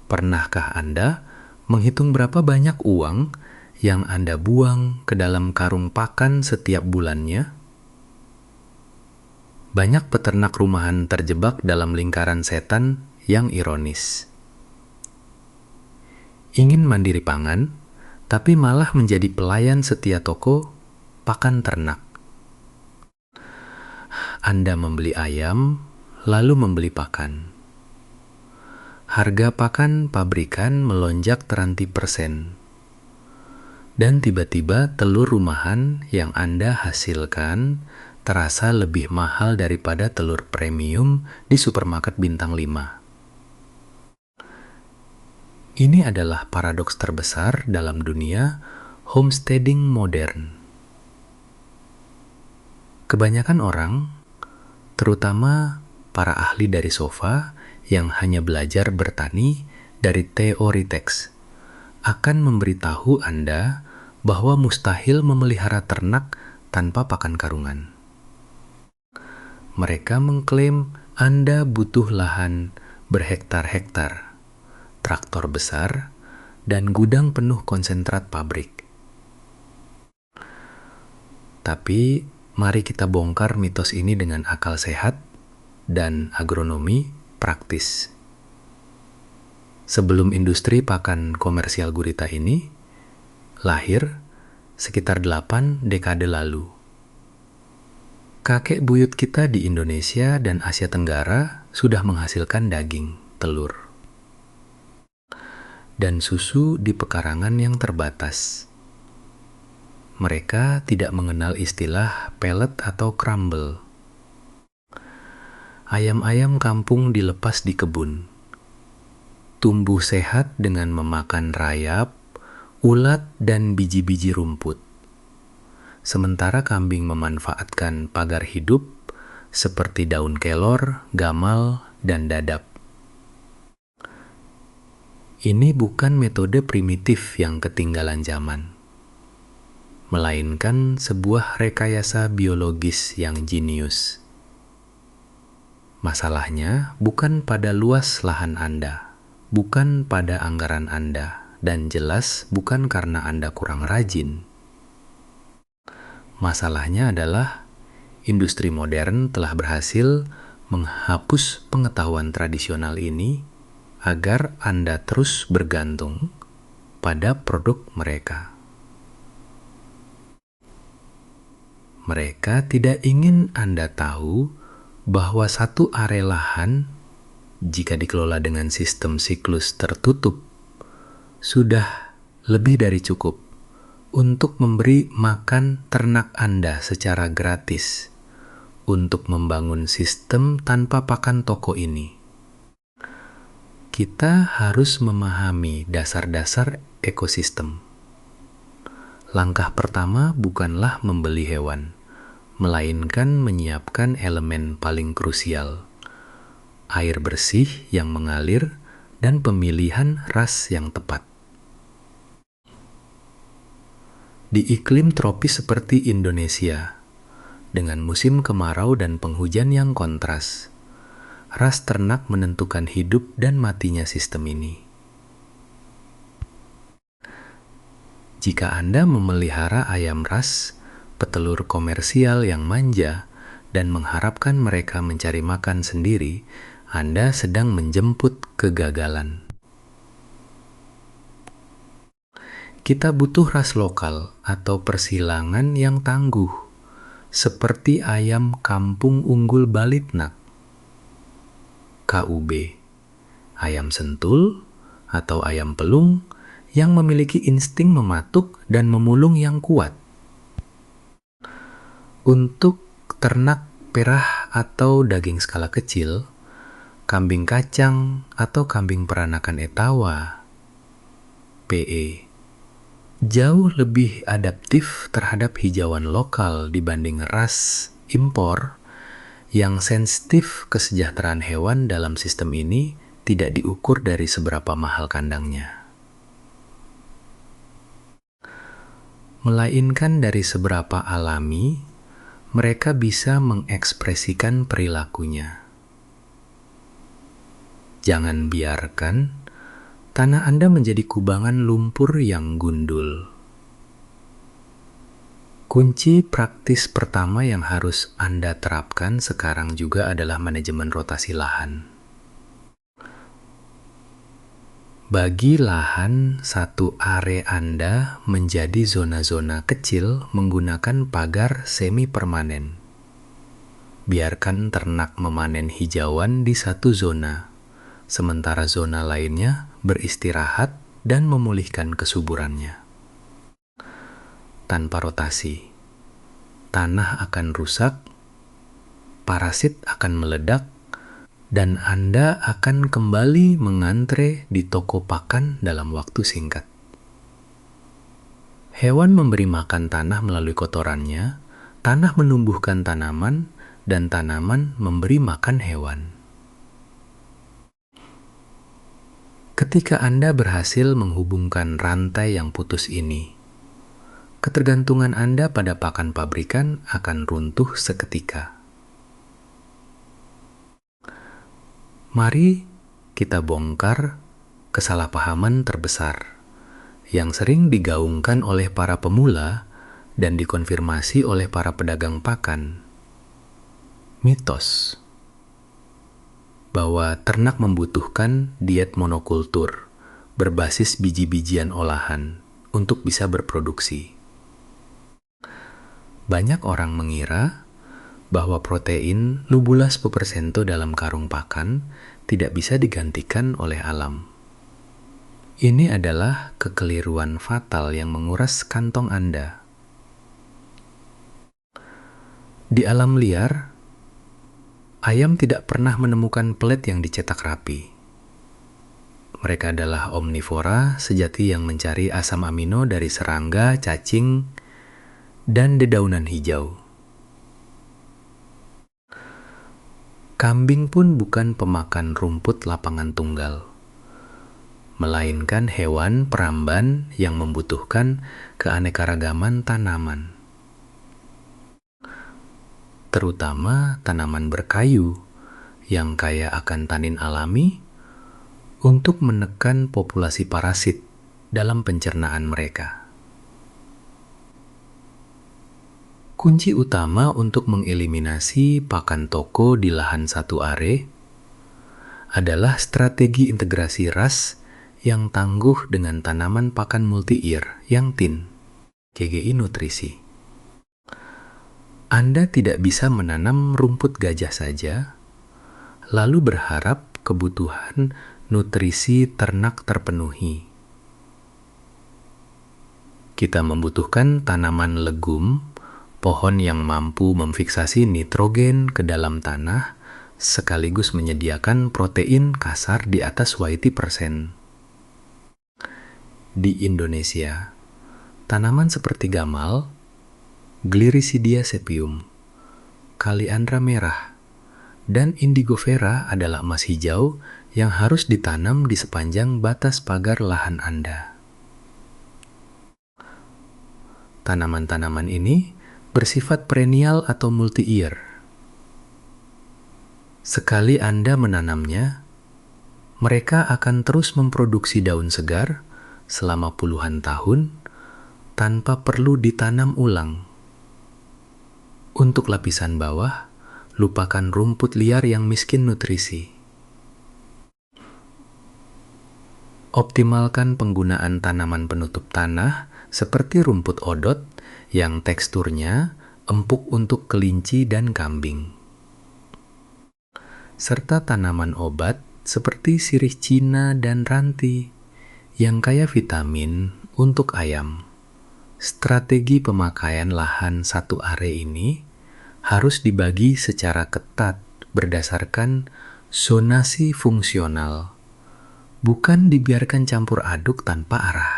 Pernahkah Anda menghitung berapa banyak uang yang Anda buang ke dalam karung pakan setiap bulannya? Banyak peternak rumahan terjebak dalam lingkaran setan yang ironis. Ingin mandiri pangan, tapi malah menjadi pelayan setia toko pakan ternak. Anda membeli ayam, lalu membeli pakan. Harga pakan pabrikan melonjak teranti persen. Dan tiba-tiba telur rumahan yang Anda hasilkan terasa lebih mahal daripada telur premium di supermarket bintang 5. Ini adalah paradoks terbesar dalam dunia homesteading modern. Kebanyakan orang, terutama para ahli dari sofa yang hanya belajar bertani dari teori teks, akan memberitahu Anda bahwa mustahil memelihara ternak tanpa pakan karungan. Mereka mengklaim Anda butuh lahan berhektar-hektar, traktor besar, dan gudang penuh konsentrat pabrik. Tapi mari kita bongkar mitos ini dengan akal sehat dan agronomi praktis. Sebelum industri pakan komersial gurita ini lahir sekitar 8 dekade lalu, kakek buyut kita di Indonesia dan Asia Tenggara sudah menghasilkan daging, telur, dan susu di pekarangan yang terbatas. Mereka tidak mengenal istilah pellet atau crumble. Ayam-ayam kampung dilepas di kebun. Tumbuh sehat dengan memakan rayap, ulat, dan biji-biji rumput. Sementara kambing memanfaatkan pagar hidup seperti daun kelor, gamal, dan dadap. Ini bukan metode primitif yang ketinggalan zaman, melainkan sebuah rekayasa biologis yang jenius. Masalahnya bukan pada luas lahan Anda, bukan pada anggaran Anda, dan jelas bukan karena Anda kurang rajin. Masalahnya adalah industri modern telah berhasil menghapus pengetahuan tradisional ini agar Anda terus bergantung pada produk mereka. Mereka tidak ingin Anda tahu bahwa satu are lahan, jika dikelola dengan sistem siklus tertutup, sudah lebih dari cukup untuk memberi makan ternak Anda secara gratis untuk membangun sistem tanpa pakan toko ini. Kita harus memahami dasar-dasar ekosistem. Langkah pertama bukanlah membeli hewan, melainkan menyiapkan elemen paling krusial, air bersih yang mengalir dan pemilihan ras yang tepat. Di iklim tropis seperti Indonesia, dengan musim kemarau dan penghujan yang kontras, ras ternak menentukan hidup dan matinya sistem ini. Jika Anda memelihara ayam ras, petelur komersial yang manja, dan mengharapkan mereka mencari makan sendiri, Anda sedang menjemput kegagalan. Kita butuh ras lokal atau persilangan yang tangguh, seperti ayam kampung unggul Balitnak, KUB, ayam sentul, atau ayam pelung yang memiliki insting mematuk dan memulung yang kuat. Untuk ternak perah atau daging skala kecil, kambing kacang atau kambing peranakan Etawa, PE, jauh lebih adaptif terhadap hijauan lokal dibanding ras impor yang sensitif kesejahteraan hewan. Dalam sistem ini tidak diukur dari seberapa mahal kandangnya, melainkan dari seberapa alami mereka bisa mengekspresikan perilakunya. Jangan biarkan tanah Anda menjadi kubangan lumpur yang gundul. Kunci praktis pertama yang harus Anda terapkan sekarang juga adalah manajemen rotasi lahan. Bagi lahan satu area Anda menjadi zona-zona kecil menggunakan pagar semi permanen. Biarkan ternak memanen hijauan di satu zona, sementara zona lainnya beristirahat dan memulihkan kesuburannya. Tanpa rotasi, tanah akan rusak, parasit akan meledak, dan Anda akan kembali mengantre di toko pakan dalam waktu singkat. Hewan memberi makan tanah melalui kotorannya, tanah menumbuhkan tanaman, dan tanaman memberi makan hewan. Ketika Anda berhasil menghubungkan rantai yang putus ini, ketergantungan Anda pada pakan pabrikan akan runtuh seketika. Mari kita bongkar kesalahpahaman terbesar yang sering digaungkan oleh para pemula dan dikonfirmasi oleh para pedagang pakan. Mitos bahwa ternak membutuhkan diet monokultur berbasis biji-bijian olahan untuk bisa berproduksi. Banyak orang mengira bahwa protein lubulas pepersento dalam karung pakan tidak bisa digantikan oleh alam. Ini adalah kekeliruan fatal yang menguras kantong Anda. Di alam liar, ayam tidak pernah menemukan pelet yang dicetak rapi. Mereka adalah omnivora sejati yang mencari asam amino dari serangga, cacing, dan dedaunan hijau. Kambing pun bukan pemakan rumput lapangan tunggal, melainkan hewan peramban yang membutuhkan keanekaragaman tanaman, terutama tanaman berkayu yang kaya akan tanin alami untuk menekan populasi parasit dalam pencernaan mereka. Kunci utama untuk mengeliminasi pakan toko di lahan satu are adalah strategi integrasi ras yang tangguh dengan tanaman pakan multi-year yang tin, GGI nutrisi. Anda tidak bisa menanam rumput gajah saja, lalu berharap kebutuhan nutrisi ternak terpenuhi. Kita membutuhkan tanaman legum, pohon yang mampu memfiksasi nitrogen ke dalam tanah, sekaligus menyediakan protein kasar di atas YT%. Di Indonesia, tanaman seperti gamal, Gliricidia sepium, kaliandra merah, dan indigofera adalah emas hijau yang harus ditanam di sepanjang batas pagar lahan Anda. Tanaman-tanaman ini bersifat perennial atau multi-year. Sekali Anda menanamnya, mereka akan terus memproduksi daun segar selama puluhan tahun tanpa perlu ditanam ulang. Untuk lapisan bawah, lupakan rumput liar yang miskin nutrisi. Optimalkan penggunaan tanaman penutup tanah seperti rumput odot yang teksturnya empuk untuk kelinci dan kambing, serta tanaman obat seperti sirih Cina dan ranti yang kaya vitamin untuk ayam. Strategi pemakaian lahan satu are ini harus dibagi secara ketat berdasarkan zonasi fungsional, bukan dibiarkan campur aduk tanpa arah.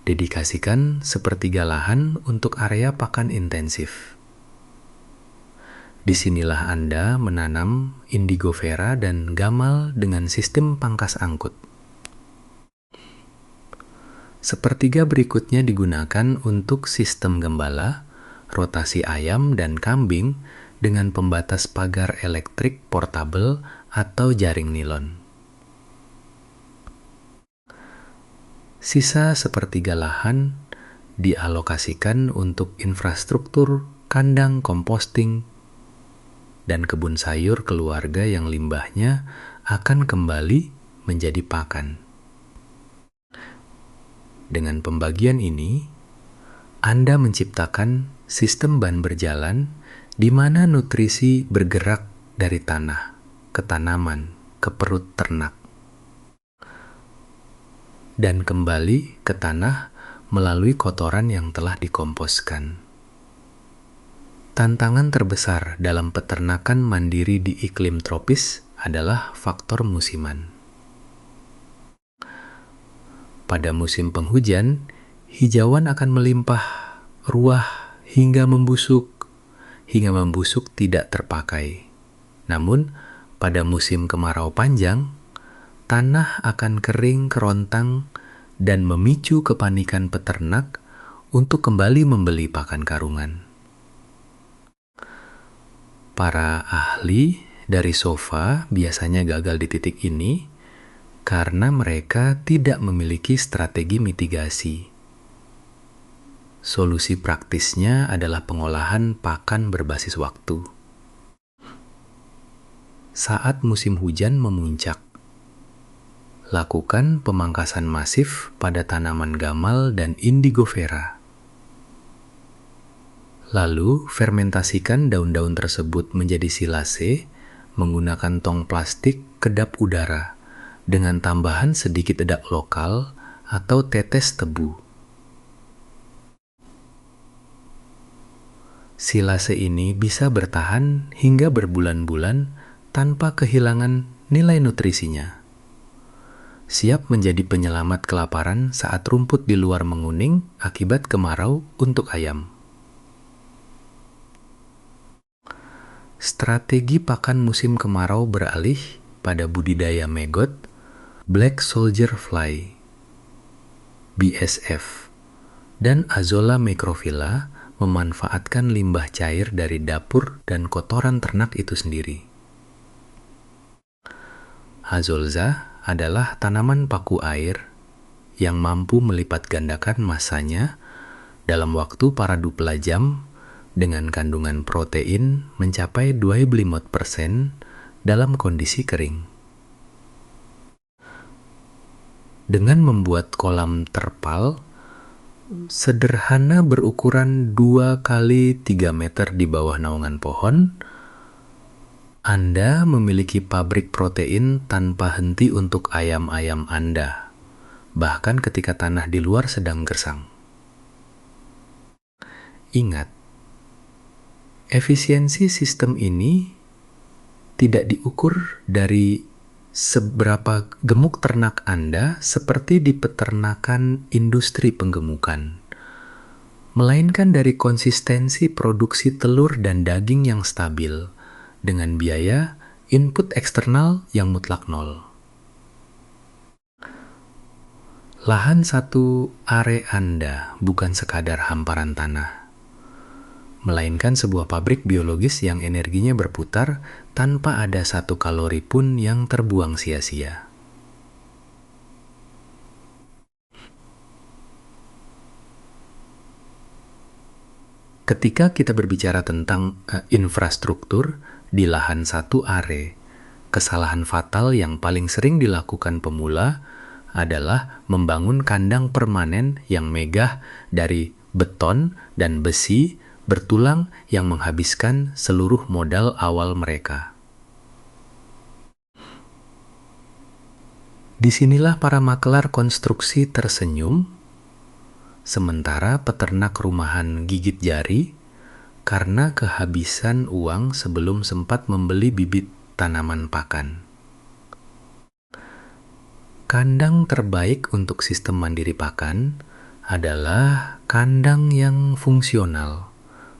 Dedikasikan sepertiga lahan untuk area pakan intensif. Disinilah Anda menanam indigofera dan gamal dengan sistem pangkas angkut. Sepertiga berikutnya digunakan untuk sistem gembala, rotasi ayam dan kambing dengan pembatas pagar elektrik portabel atau jaring nilon. Sisa sepertiga lahan dialokasikan untuk infrastruktur kandang komposting dan kebun sayur keluarga yang limbahnya akan kembali menjadi pakan. Dengan pembagian ini, Anda menciptakan sistem ban berjalan di mana nutrisi bergerak dari tanah ke tanaman ke perut ternak dan kembali ke tanah melalui kotoran yang telah dikomposkan. Tantangan terbesar dalam peternakan mandiri di iklim tropis adalah faktor musiman. Pada musim penghujan, hijauan akan melimpah ruah hingga membusuk tidak terpakai. Namun, pada musim kemarau panjang, tanah akan kering kerontang dan memicu kepanikan peternak untuk kembali membeli pakan karungan. Para ahli dari SOFA biasanya gagal di titik ini karena mereka tidak memiliki strategi mitigasi. Solusi praktisnya adalah pengolahan pakan berbasis waktu. Saat musim hujan memuncak, lakukan pemangkasan masif pada tanaman gamal dan indigofera. Lalu, fermentasikan daun-daun tersebut menjadi silase menggunakan tong plastik kedap udara dengan tambahan sedikit dedak lokal atau tetes tebu. Silase ini bisa bertahan hingga berbulan-bulan tanpa kehilangan nilai nutrisinya. Siap menjadi penyelamat kelaparan saat rumput di luar menguning akibat kemarau untuk ayam. Strategi pakan musim kemarau beralih pada budidaya maggot, Black Soldier Fly, BSF, dan Azolla microphylla memanfaatkan limbah cair dari dapur dan kotoran ternak itu sendiri. Azolza adalah tanaman paku air yang mampu melipat gandakan masanya dalam waktu paradu pelajam dengan kandungan protein mencapai 25% dalam kondisi kering. Dengan membuat kolam terpal sederhana berukuran 2 kali 3 meter di bawah naungan pohon, Anda memiliki pabrik protein tanpa henti untuk ayam-ayam Anda, bahkan ketika tanah di luar sedang gersang. Ingat, efisiensi sistem ini tidak diukur dari seberapa gemuk ternak Anda seperti di peternakan industri penggemukan, melainkan dari konsistensi produksi telur dan daging yang stabil dengan biaya input eksternal yang mutlak nol. Lahan satu are Anda bukan sekadar hamparan tanah, melainkan sebuah pabrik biologis yang energinya berputar tanpa ada 1 kalori pun yang terbuang sia-sia. Ketika kita berbicara tentang infrastruktur di lahan satu are, kesalahan fatal yang paling sering dilakukan pemula adalah membangun kandang permanen yang megah dari beton dan besi bertulang yang menghabiskan seluruh modal awal mereka. Disinilah para makelar konstruksi tersenyum, sementara peternak rumahan gigit jari karena kehabisan uang sebelum sempat membeli bibit tanaman pakan. Kandang terbaik untuk sistem mandiri pakan adalah kandang yang fungsional,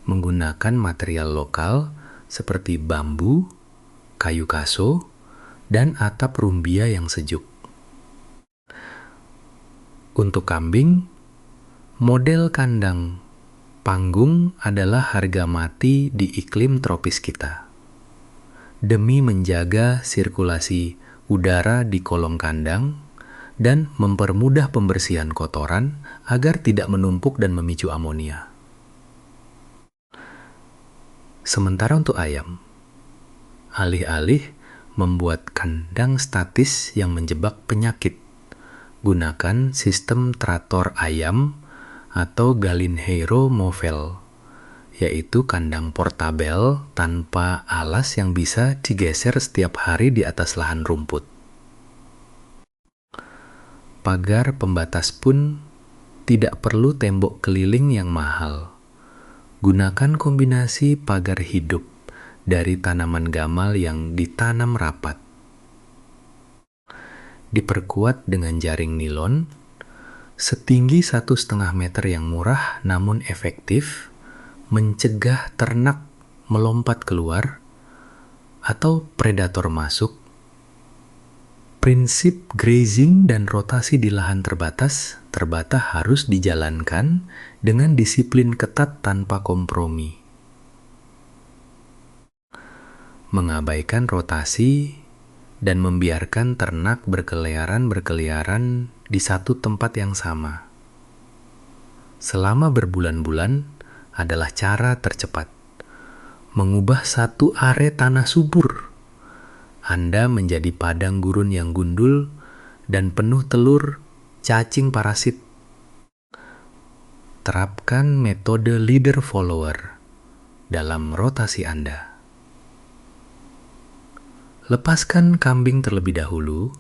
menggunakan material lokal seperti bambu, kayu kaso, dan atap rumbia yang sejuk. Untuk kambing, model kandang panggung adalah harga mati di iklim tropis kita. Demi menjaga sirkulasi udara di kolong kandang dan mempermudah pembersihan kotoran agar tidak menumpuk dan memicu amonia. Sementara untuk ayam, alih-alih membuat kandang statis yang menjebak penyakit, gunakan sistem terator ayam atau Gallinheiro Movel, yaitu kandang portabel tanpa alas yang bisa digeser setiap hari di atas lahan rumput. Pagar pembatas pun tidak perlu tembok keliling yang mahal. Gunakan kombinasi pagar hidup dari tanaman gamal yang ditanam rapat. Diperkuat dengan jaring nilon setinggi 1,5 meter yang murah namun efektif, mencegah ternak melompat keluar atau predator masuk. Prinsip grazing dan rotasi di lahan terbatas harus dijalankan dengan disiplin ketat tanpa kompromi. Mengabaikan rotasi dan membiarkan ternak berkeliaran di satu tempat yang sama selama berbulan-bulan adalah cara tercepat. Mengubah satu are tanah subur Anda menjadi padang gurun yang gundul dan penuh telur cacing parasit. Terapkan metode leader-follower dalam rotasi Anda. Lepaskan kambing terlebih dahulu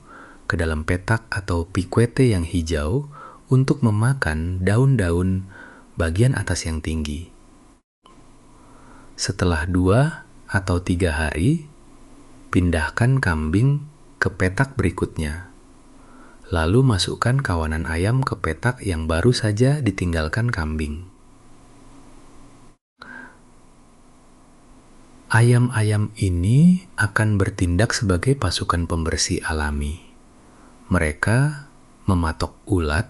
ke dalam petak atau piquete yang hijau untuk memakan daun-daun bagian atas yang tinggi. Setelah 2 atau 3 hari, pindahkan kambing ke petak berikutnya. Lalu masukkan kawanan ayam ke petak yang baru saja ditinggalkan kambing. Ayam-ayam ini akan bertindak sebagai pasukan pembersih alami. Mereka mematok ulat,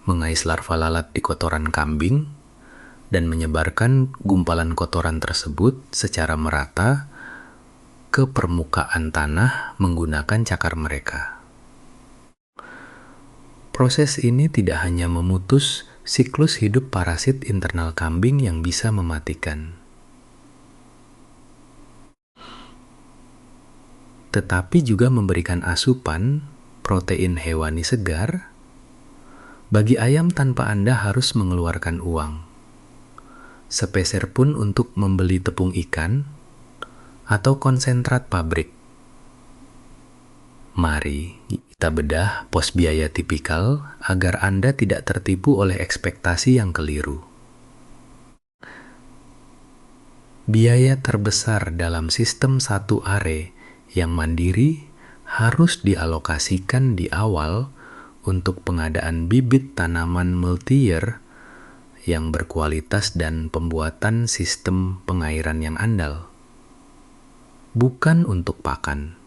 mengais larva lalat di kotoran kambing, dan menyebarkan gumpalan kotoran tersebut secara merata ke permukaan tanah menggunakan cakar mereka. Proses ini tidak hanya memutus siklus hidup parasit internal kambing yang bisa mematikan, tetapi juga memberikan asupan protein hewani segar. Bagi ayam tanpa Anda harus mengeluarkan uang sepeser pun untuk membeli tepung ikan atau konsentrat pabrik. Mari kita bedah pos biaya tipikal agar Anda tidak tertipu oleh ekspektasi yang keliru. Biaya terbesar dalam sistem satu are yang mandiri harus dialokasikan di awal untuk pengadaan bibit tanaman multi-year yang berkualitas dan pembuatan sistem pengairan yang andal, bukan untuk pakan.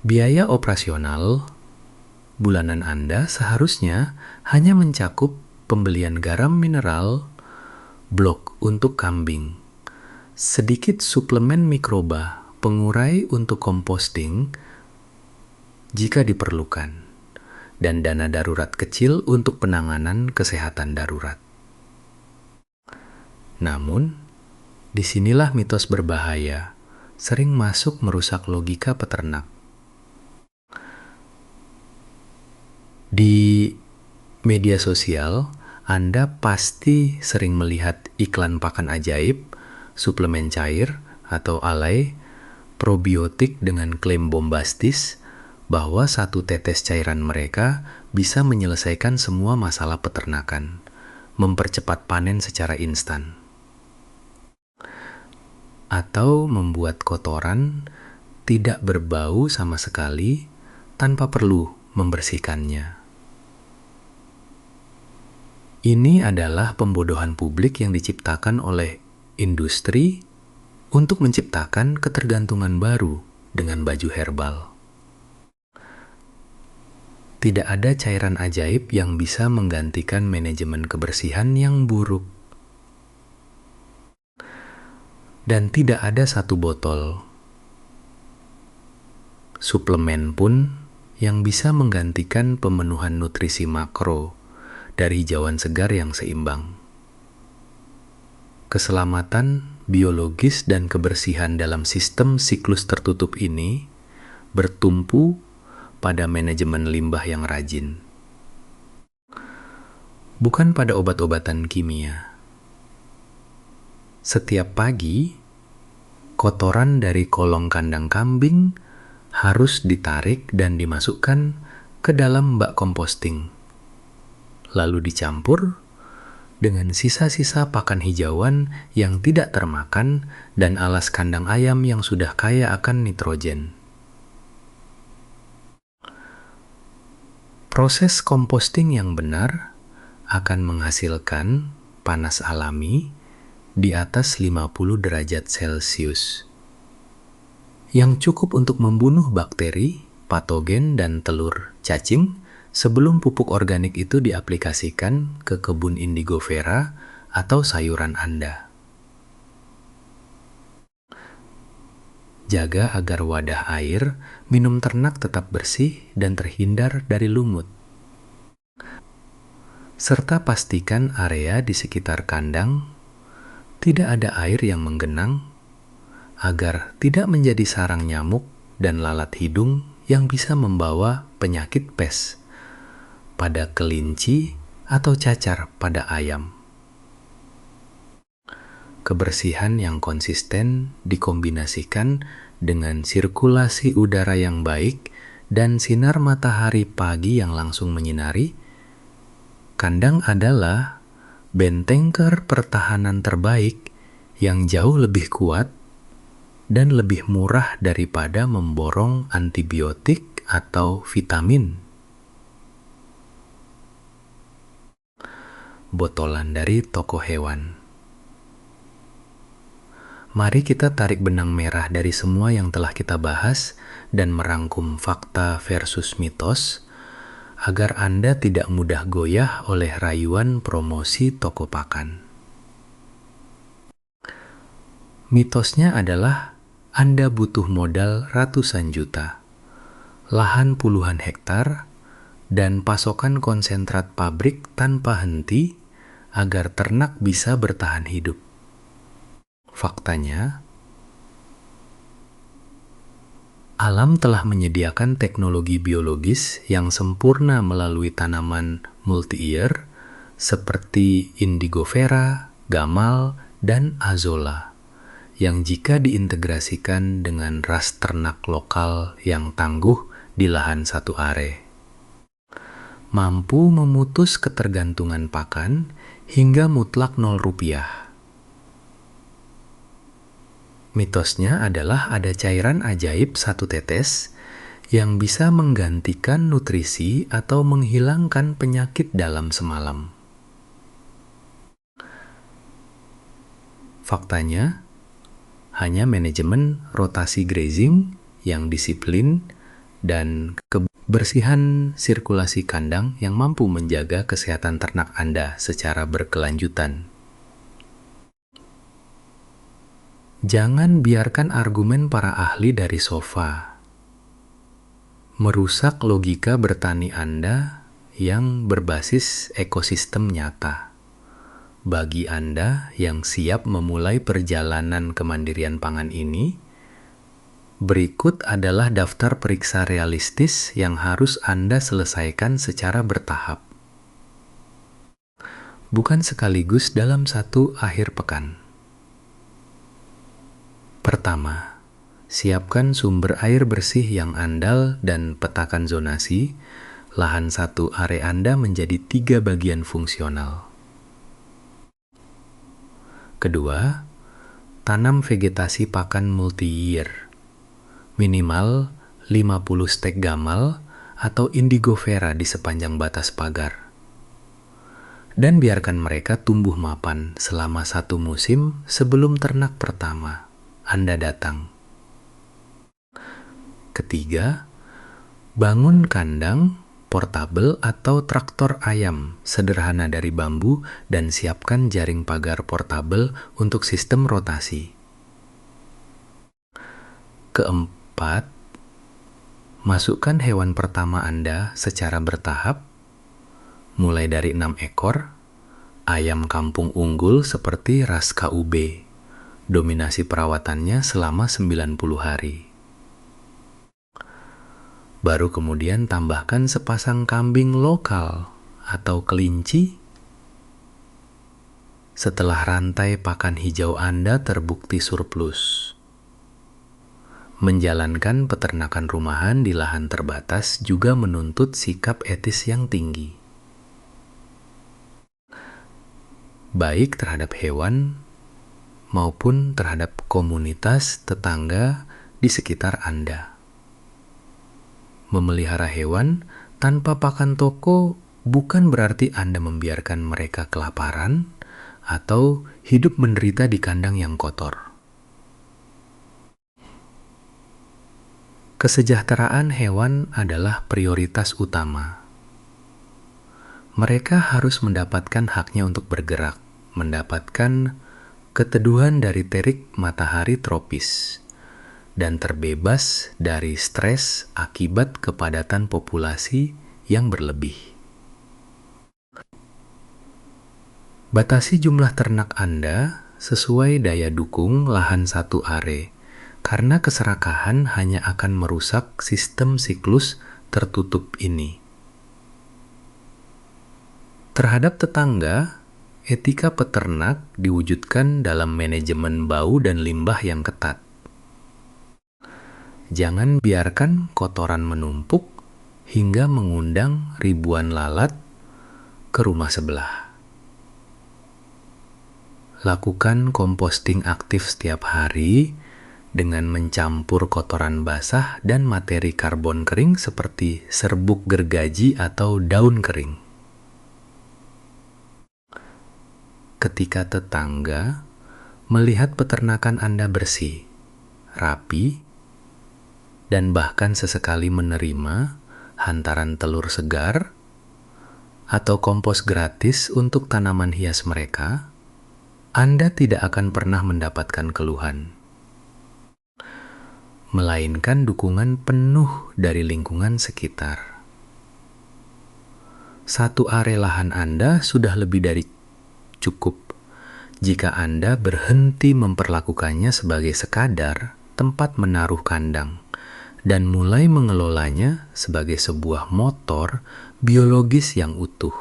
Biaya operasional bulanan Anda seharusnya hanya mencakup pembelian garam mineral, blok untuk kambing, sedikit suplemen mikroba, pengurai untuk composting jika diperlukan, dan dana darurat kecil untuk penanganan kesehatan darurat. Namun, disinilah mitos berbahaya sering masuk merusak logika peternak. Di media sosial, Anda pasti sering melihat iklan pakan ajaib, suplemen cair, atau alay probiotik dengan klaim bombastis bahwa satu tetes cairan mereka bisa menyelesaikan semua masalah peternakan, mempercepat panen secara instan, atau membuat kotoran tidak berbau sama sekali tanpa perlu membersihkannya. Ini adalah pembodohan publik yang diciptakan oleh industri untuk menciptakan ketergantungan baru dengan baju herbal. Tidak ada cairan ajaib yang bisa menggantikan manajemen kebersihan yang buruk. Dan tidak ada satu botol suplemen pun yang bisa menggantikan pemenuhan nutrisi makro dari hijauan segar yang seimbang. Keselamatan biologis dan kebersihan dalam sistem siklus tertutup ini bertumpu pada manajemen limbah yang rajin, bukan pada obat-obatan kimia. Setiap pagi, kotoran dari kolong kandang kambing harus ditarik dan dimasukkan ke dalam bak composting, lalu dicampur dengan sisa-sisa pakan hijauan yang tidak termakan dan alas kandang ayam yang sudah kaya akan nitrogen. Proses composting yang benar akan menghasilkan panas alami di atas 50 derajat Celcius, yang cukup untuk membunuh bakteri, patogen, dan telur cacing sebelum pupuk organik itu diaplikasikan ke kebun indigofera atau sayuran Anda. Jaga agar wadah air minum ternak tetap bersih dan terhindar dari lumut. Serta pastikan area di sekitar kandang tidak ada air yang menggenang agar tidak menjadi sarang nyamuk dan lalat hidung yang bisa membawa penyakit pes pada kelinci atau cacar pada ayam. Kebersihan yang konsisten dikombinasikan dengan sirkulasi udara yang baik dan sinar matahari pagi yang langsung menyinari kandang adalah benteng pertahanan terbaik yang jauh lebih kuat dan lebih murah daripada memborong antibiotik atau vitamin. Botolan dari toko hewan. Mari kita tarik benang merah dari semua yang telah kita bahas dan merangkum fakta versus mitos agar Anda tidak mudah goyah oleh rayuan promosi toko pakan. Mitosnya adalah Anda butuh modal ratusan juta, lahan puluhan hektar, dan pasokan konsentrat pabrik tanpa henti agar ternak bisa bertahan hidup. Faktanya, alam telah menyediakan teknologi biologis yang sempurna melalui tanaman multi-year seperti indigofera, gamal, dan azolla, yang jika diintegrasikan dengan ras ternak lokal yang tangguh di lahan satu are, mampu memutus ketergantungan pakan hingga mutlak Rp0. Mitosnya adalah ada cairan ajaib 1 tetes yang bisa menggantikan nutrisi atau menghilangkan penyakit dalam semalam. Faktanya, hanya manajemen rotasi grazing yang disiplin dan kebersihan sirkulasi kandang yang mampu menjaga kesehatan ternak Anda secara berkelanjutan. Jangan biarkan argumen para ahli dari sofa merusak logika bertani Anda yang berbasis ekosistem nyata. Bagi Anda yang siap memulai perjalanan kemandirian pangan ini, berikut adalah daftar periksa realistis yang harus Anda selesaikan secara bertahap, bukan sekaligus dalam satu akhir pekan. Pertama, siapkan sumber air bersih yang andal dan petakan zonasi lahan satu are Anda menjadi 3 bagian fungsional. Kedua, tanam vegetasi pakan multi-year, minimal 50 stek gamal atau indigofera di sepanjang batas pagar. Dan biarkan mereka tumbuh mapan selama 1 musim sebelum ternak pertama Anda datang. Ketiga, bangun kandang portabel atau traktor ayam sederhana dari bambu dan siapkan jaring pagar portabel untuk sistem rotasi. Keempat, Masukkan hewan pertama Anda secara bertahap, mulai dari 6 ekor, ayam kampung unggul seperti ras KUB. Dominasi perawatannya selama 90 hari. Baru kemudian tambahkan sepasang kambing lokal atau kelinci. Setelah rantai pakan hijau Anda terbukti surplus. Menjalankan peternakan rumahan di lahan terbatas juga menuntut sikap etis yang tinggi. Baik terhadap hewan maupun terhadap komunitas tetangga di sekitar Anda. Memelihara hewan tanpa pakan toko bukan berarti Anda membiarkan mereka kelaparan atau hidup menderita di kandang yang kotor. Kesejahteraan hewan adalah prioritas utama. Mereka harus mendapatkan haknya untuk bergerak, mendapatkan keteduhan dari terik matahari tropis, dan terbebas dari stres akibat kepadatan populasi yang berlebih. Batasi jumlah ternak Anda sesuai daya dukung lahan satu are, karena keserakahan hanya akan merusak sistem siklus tertutup ini. Terhadap tetangga, etika peternak diwujudkan dalam manajemen bau dan limbah yang ketat. Jangan biarkan kotoran menumpuk hingga mengundang ribuan lalat ke rumah sebelah. Lakukan composting aktif setiap hari dengan mencampur kotoran basah dan materi karbon kering seperti serbuk gergaji atau daun kering. Ketika tetangga melihat peternakan Anda bersih, rapi, dan bahkan sesekali menerima hantaran telur segar atau kompos gratis untuk tanaman hias mereka, Anda tidak akan pernah mendapatkan keluhan, melainkan dukungan penuh dari lingkungan sekitar. Satu are lahan Anda sudah lebih dari cukup jika Anda berhenti memperlakukannya sebagai sekadar tempat menaruh kandang dan mulai mengelolanya sebagai sebuah motor biologis yang utuh.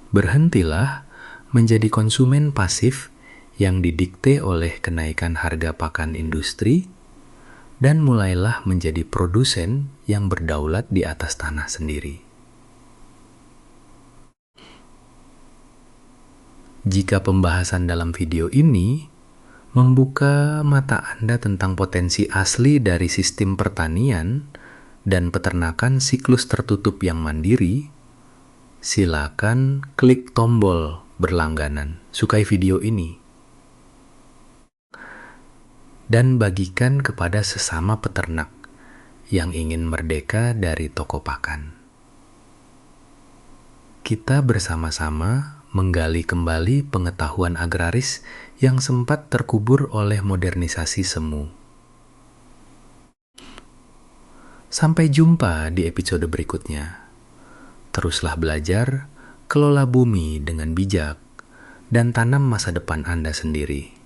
Berhentilah menjadi konsumen pasif yang didikte oleh kenaikan harga pakan industri, dan mulailah menjadi produsen yang berdaulat di atas tanah sendiri. Jika pembahasan dalam video ini membuka mata Anda tentang potensi asli dari sistem pertanian dan peternakan siklus tertutup yang mandiri, silakan klik tombol berlangganan, sukai video ini, dan bagikan kepada sesama peternak yang ingin merdeka dari toko pakan. Kita bersama-sama menggali kembali pengetahuan agraris yang sempat terkubur oleh modernisasi semu. Sampai jumpa di episode berikutnya. Teruslah belajar, kelola bumi dengan bijak, dan tanam masa depan Anda sendiri.